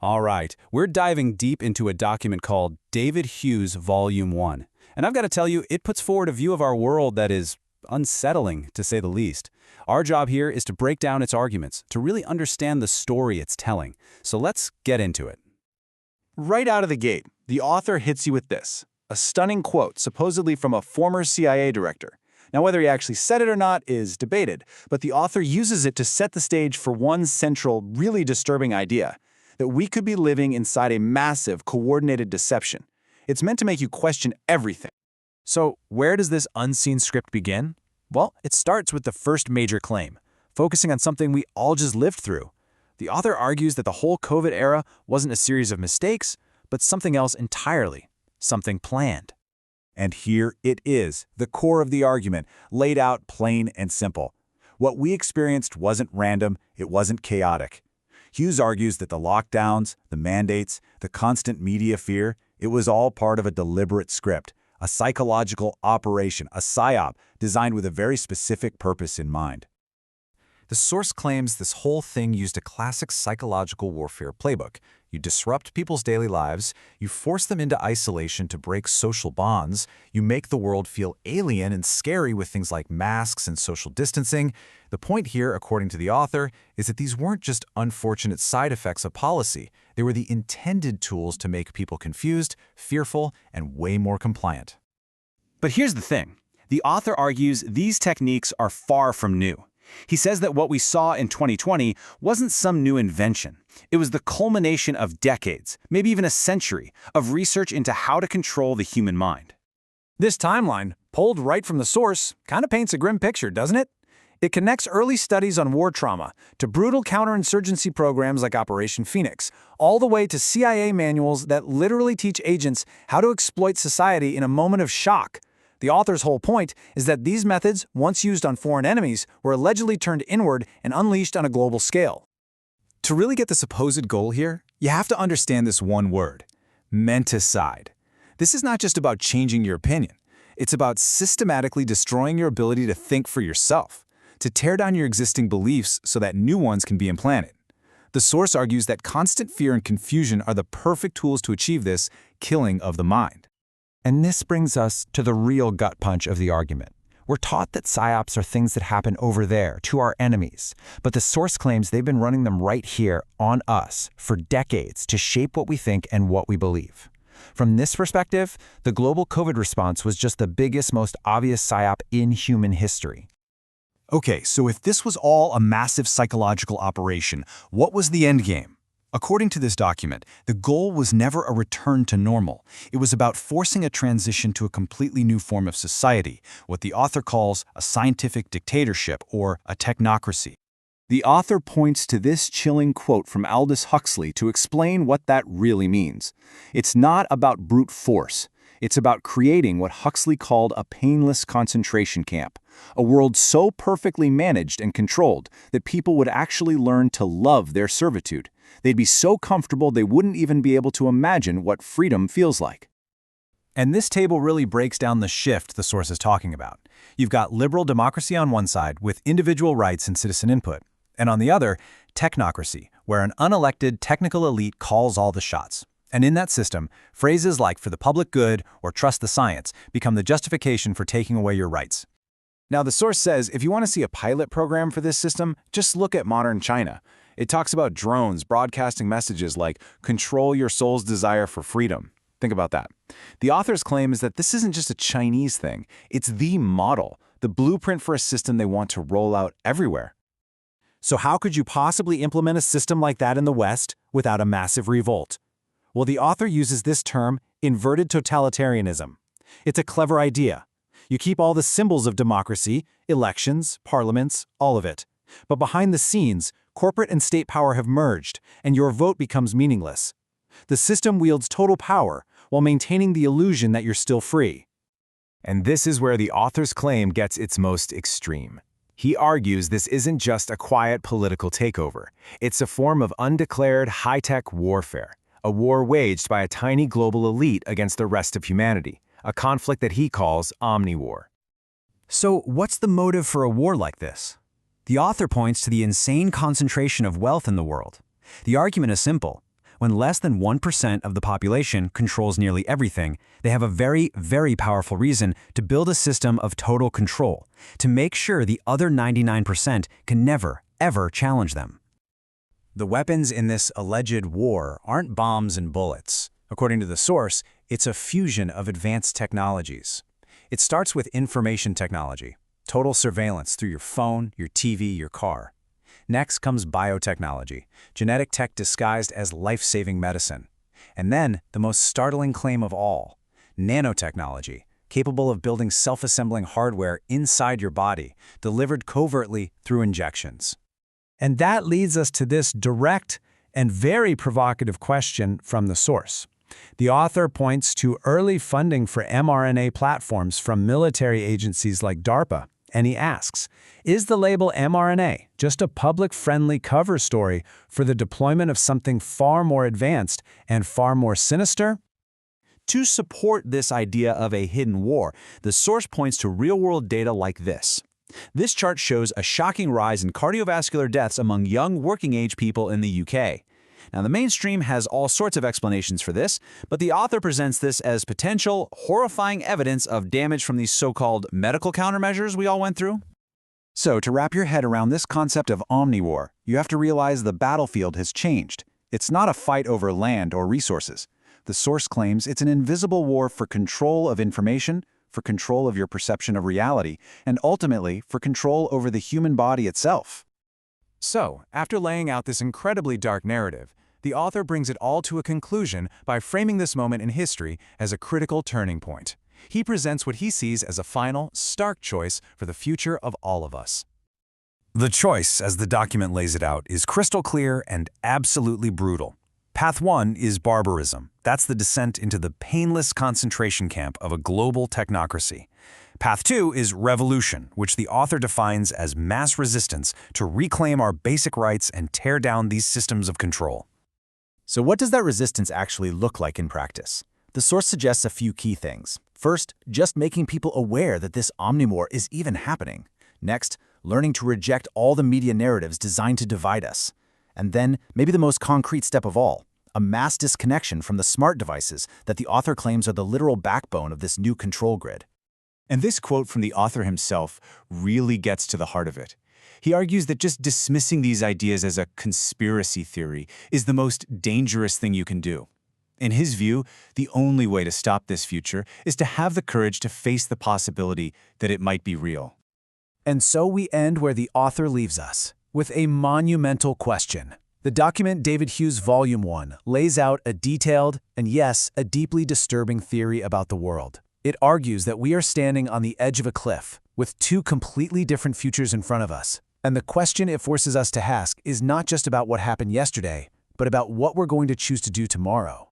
All right, we're diving deep into a document called David Hughes Volume 1. And I've got to tell you, it puts forward a view of our world that is unsettling, to say the least. Our job here is to break down its arguments, to really understand the story it's telling. So let's get into it. Right out of the gate, the author hits you with this, a stunning quote supposedly from a former CIA director. Now, whether he actually said it or not is debated, but the author uses it to set the stage for one central, really disturbing idea, that we could be living inside a massive, coordinated deception. It's meant to make you question everything. So, where does this unseen script begin? Well, it starts with the first major claim, focusing on something we all just lived through. The author argues that the whole COVID era wasn't a series of mistakes, but something else entirely, something planned. And here it is, the core of the argument, laid out plain and simple. What we experienced wasn't random, it wasn't chaotic. Hughes argues that the lockdowns, the mandates, the constant media fear, it was all part of a deliberate script, a psychological operation, a psyop, designed with a very specific purpose in mind. The source claims this whole thing used a classic psychological warfare playbook. You disrupt people's daily lives, you force them into isolation to break social bonds, you make the world feel alien and scary with things like masks and social distancing. The point here, according to the author, is that these weren't just unfortunate side effects of policy. They were the intended tools to make people confused, fearful, and way more compliant. But here's the thing. The author argues these techniques are far from new. He says that what we saw in 2020 wasn't some new invention. It was the culmination of decades, maybe even a century, of research into how to control the human mind. This timeline, pulled right from the source, kind of paints a grim picture, doesn't it? It connects early studies on war trauma to brutal counterinsurgency programs like Operation Phoenix, all the way to CIA manuals that literally teach agents how to exploit society in a moment of shock. The author's whole point is that these methods, once used on foreign enemies, were allegedly turned inward and unleashed on a global scale. To really get the supposed goal here, you have to understand this one word: menticide. This is not just about changing your opinion. It's about systematically destroying your ability to think for yourself, to tear down your existing beliefs so that new ones can be implanted. The source argues that constant fear and confusion are the perfect tools to achieve this killing of the mind. And this brings us to the real gut punch of the argument. We're taught that psyops are things that happen over there, to our enemies, but the source claims they've been running them right here, on us, for decades to shape what we think and what we believe. From this perspective, the global COVID response was just the biggest, most obvious psyop in human history. Okay, so if this was all a massive psychological operation, what was the end game? According to this document, the goal was never a return to normal. It was about forcing a transition to a completely new form of society, what the author calls a scientific dictatorship or a technocracy. The author points to this chilling quote from Aldous Huxley to explain what that really means. It's not about brute force. It's about creating what Huxley called a painless concentration camp, a world so perfectly managed and controlled that people would actually learn to love their servitude. They'd be so comfortable they wouldn't even be able to imagine what freedom feels like. And this table really breaks down the shift the source is talking about. You've got liberal democracy on one side with individual rights and citizen input, and on the other, technocracy, where an unelected technical elite calls all the shots. And in that system, phrases like "for the public good" or "trust the science" become the justification for taking away your rights. Now, the source says if you want to see a pilot program for this system, just look at modern China. It talks about drones broadcasting messages like "control your soul's desire for freedom." Think about that. The author's claim is that this isn't just a Chinese thing. It's the model, the blueprint for a system they want to roll out everywhere. So how could you possibly implement a system like that in the West without a massive revolt? Well, the author uses this term, inverted totalitarianism. It's a clever idea. You keep all the symbols of democracy, elections, parliaments, all of it. But behind the scenes, corporate and state power have merged, and your vote becomes meaningless. The system wields total power while maintaining the illusion that you're still free. And this is where the author's claim gets its most extreme. He argues this isn't just a quiet political takeover. It's a form of undeclared high-tech warfare, a war waged by a tiny global elite against the rest of humanity, a conflict that he calls Omniwar. So what's the motive for a war like this? The author points to the insane concentration of wealth in the world. The argument is simple. When less than 1% of the population controls nearly everything, they have a very, very powerful reason to build a system of total control, to make sure the other 99% can never, ever challenge them. The weapons in this alleged war aren't bombs and bullets. According to the source, it's a fusion of advanced technologies. It starts with information technology, total surveillance through your phone, your TV, your car. Next comes biotechnology, genetic tech disguised as life-saving medicine. And then, the most startling claim of all, nanotechnology, capable of building self-assembling hardware inside your body, delivered covertly through injections. And that leads us to this direct and very provocative question from the source. The author points to early funding for mRNA platforms from military agencies like DARPA, and he asks, is the label mRNA just a public-friendly cover story for the deployment of something far more advanced and far more sinister? To support this idea of a hidden war, the source points to real-world data like this. This chart shows a shocking rise in cardiovascular deaths among young working-age people in the UK. Now, the mainstream has all sorts of explanations for this, but the author presents this as potential, horrifying evidence of damage from these so-called medical countermeasures we all went through. So, to wrap your head around this concept of Omniwar, you have to realize the battlefield has changed. It's not a fight over land or resources. The source claims it's an invisible war for control of information, for control of your perception of reality, and ultimately for control over the human body itself. So, after laying out this incredibly dark narrative, the author brings it all to a conclusion by framing this moment in history as a critical turning point. He presents what he sees as a final, stark choice for the future of all of us. The choice, as the document lays it out, is crystal clear and absolutely brutal. Path 1 is barbarism. That's the descent into the painless concentration camp of a global technocracy. Path 2 is revolution, which the author defines as mass resistance to reclaim our basic rights and tear down these systems of control. So what does that resistance actually look like in practice? The source suggests a few key things. First, just making people aware that this omnivore is even happening. Next, learning to reject all the media narratives designed to divide us. And then, maybe the most concrete step of all, a mass disconnection from the smart devices that the author claims are the literal backbone of this new control grid. And this quote from the author himself really gets to the heart of it. He argues that just dismissing these ideas as a conspiracy theory is the most dangerous thing you can do. In his view, the only way to stop this future is to have the courage to face the possibility that it might be real. And so we end where the author leaves us, with a monumental question. The document David Hughes Volume 1 lays out a detailed and, yes, a deeply disturbing theory about the world. It argues that we are standing on the edge of a cliff, with two completely different futures in front of us. And the question it forces us to ask is not just about what happened yesterday, but about what we're going to choose to do tomorrow.